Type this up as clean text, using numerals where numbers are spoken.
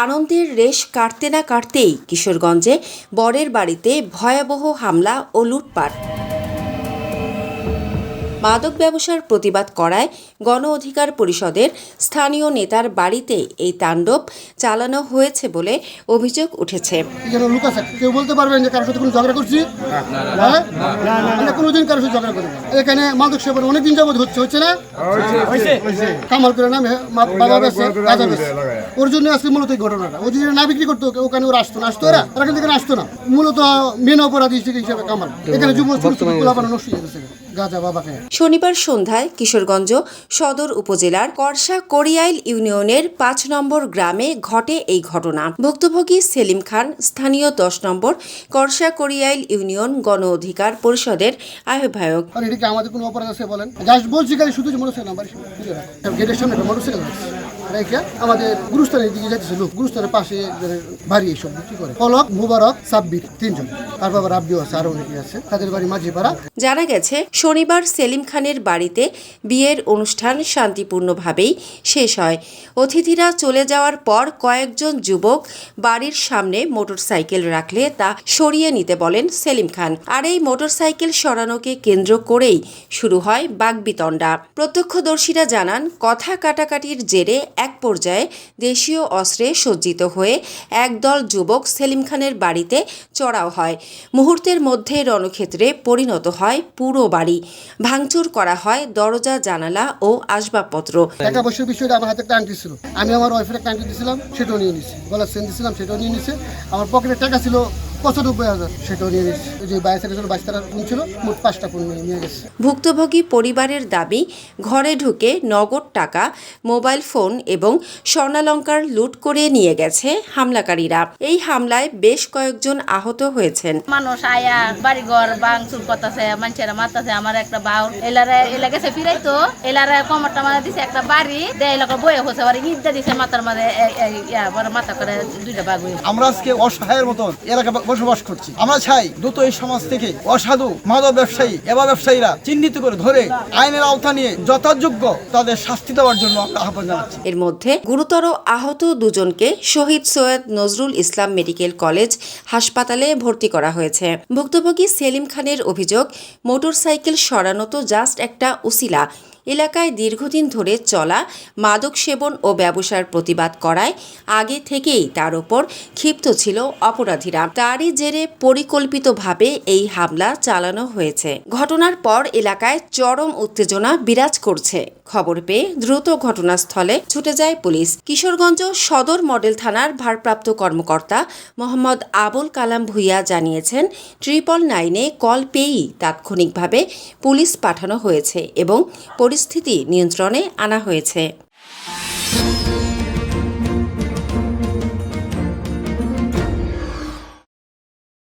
আনন্দের রেশ কাটতে না কাটতেই কিশোরগঞ্জে বরের বাড়িতে ভয়াবহ হামলা ও লুটপাট। মাদক ব্যবসার প্রতিবাদ করায় গণ অধিকার পরিষদের স্থানীয় নেতার বাড়িতে এই তাণ্ডব চালানো হয়েছে বলে অভিযোগ উঠেছে। কেউ বলতে পারবেন যে কারোর সাথে কোনো ঝগড়া করছি? আমরা কোনোদিন কারোর সাথে ঝগড়া করি না। এখানে মাদক সেবন অনেকদিন যাবত হচ্ছে না, কামাল করে নামে বাবা বেছে গাঁজা বেছে, ওর জন্য আজকে মূলত এই ঘটনাটা। ও যদি না বিক্রি করতো ওখানে ওরা আসতো না, ওরা কিন্তু এখানে আসতো না। মূলত মেন অপরাধী হিসেবে কামাল এখানে যুব পোলাপানা নষ্ট হয়ে গেছে। শনিবার সন্ধ্যায় কিশোরগঞ্জ সদর উপজেলার করশা করিয়াইল ইউনিয়নের ৫ নম্বর গ্রামে ঘটে এই ঘটনা। ভুক্তভোগী সেলিম খান স্থানীয় ১০ নম্বর করশা করিয়াইল ইউনিয়ন গণ অধিকার পরিষদের আহ্বায়ক। আমাদের কোনো অপরাধ আছে বলেন? জাস্ট বলছি খালি শুধু মোটরসাইকেল নাম্বার গেটের সামনে মোটরসাইকেল রেখে আমাদের গুরুস্থানের দিকে যাচ্ছে লোক, গুরুস্থানের পাশে বাড়ি এইসব বিক্রি করে। ফলক, মুবারক, সাব্বির ৩ জন, তার বাবা রাব্বিও আছে, আরো অনেকে আছে, তাদের বাড়ি মাঝিপাড়া। জানা গেছে শনিবার সেলিম খানের বাড়িতে বিয়ের অনুষ্ঠান শান্তিপূর্ণভাবেই শেষ হয়। অতিথিরা চলে যাওয়ার পর কয়েকজন যুবক বাড়ির সামনে মোটরসাইকেল রাখলে তা সরিয়ে নিতে বলেন সেলিম খান। আর এই মোটরসাইকেল সরানোকে কেন্দ্র করেই শুরু হয় বাগবিতণ্ডা। প্রত্যক্ষদর্শীরা জানান, কথা কাটাকাটির জেরে এক পর্যায়ে দেশীয় অস্ত্রে সজ্জিত হয়ে একদল যুবক সেলিম খানের বাড়িতে চড়াও হয়। মুহূর্তের মধ্যে রণক্ষেত্রে পরিণত হয় পুরো বাড়ি। ভাঙচুর করা হয় দরজা, জানালা ও আসবাবপত্র। টাকা পয়সার বিষয়টা আমার হাতে একটা আংটি ছিল, আমি আমার ওয়াইফের একটা আংটি দিয়েছিলাম, সেটাও নিয়ে নিছি। গলার চেন দিয়েছিলাম, সেটাও নিয়ে নিছে। আমার পকেটে টাকা ছিল ৯৫,০০০, সেটাও নিয়ে নিচ্ছে। যে ২২ ফোন ছিল, মোট ৫টা ফোন নিয়ে গেছে। ভুক্তভোগী পরিবারের দাবি, ঘরে ঢুকে নগদ টাকা, মোবাইল ফোন এবং স্বর্ণালংকার লুট করে নিয়ে গেছে হামলাকারীরা। এই হামলায় বেশ কয়েকজন আহত হয়েছেন। মানুষ আয়া বাড়িঘর ভাঙচুর করতেছে, মানুষেরা মারতেছে। আমার একটা বাউল এলা গেছে ফিরাই, তো এলারা কমরটা মারা দিছে, একটা বাড়ি দেয় এলাকা বয়ে হচ্ছে, আবার ইট দিছে মাথার মাঝে, মাথা করে 2টা বাঘ। আমরা আজকে অসহায়ের মতন এলাকা বসবাস করছি। আমরা চাই দ্রুত এই সমাজ থেকে অসাধু মাদক ব্যবসায়ী এবা ব্যবসায়ীরা চিহ্নিত করে ধরে আইনের আওতা নিয়ে যথাযোগ্য তাদের শাস্তি দেওয়ার জন্য আমরা আহ্বান জানাচ্ছি। এর মধ্যে গুরুতর আহত দুজনকে শহীদ সৈয়দ নজরুল ইসলাম মেডিকেল কলেজ হাসপাতালে ভর্তি করা হয়েছে। ভুক্তভোগী সেলিম খানের অভিযোগ, মোটরসাইকেল সরানো তো জাস্ট একটা উসিলা। এলাকায় দীর্ঘদিন ধরে চলা মাদক সেবন ও ব্যবসার প্রতিবাদ করায় আগে থেকেই তার ওপর ক্ষিপ্ত ছিল অপরাধীরা। তারই জেরে পরিকল্পিতভাবে এই হামলা চালানো হয়েছে। ঘটনার পর এলাকায় চরম উত্তেজনা বিরাজ করছে। খবর পেয়ে দ্রুত ঘটনাস্থলে ছুটে যায় পুলিশ। কিশোরগঞ্জ সদর মডেল থানার ভারপ্রাপ্ত কর্মকর্তা মোহাম্মদ আবুল কালাম ভূঁইয়া জানিয়েছেন, 999-এ কল পেয়েই তাৎক্ষণিকভাবে পুলিশ পাঠানো হয়েছে এবং পরিস্থিতি নিয়ন্ত্রণে আনা হয়েছে।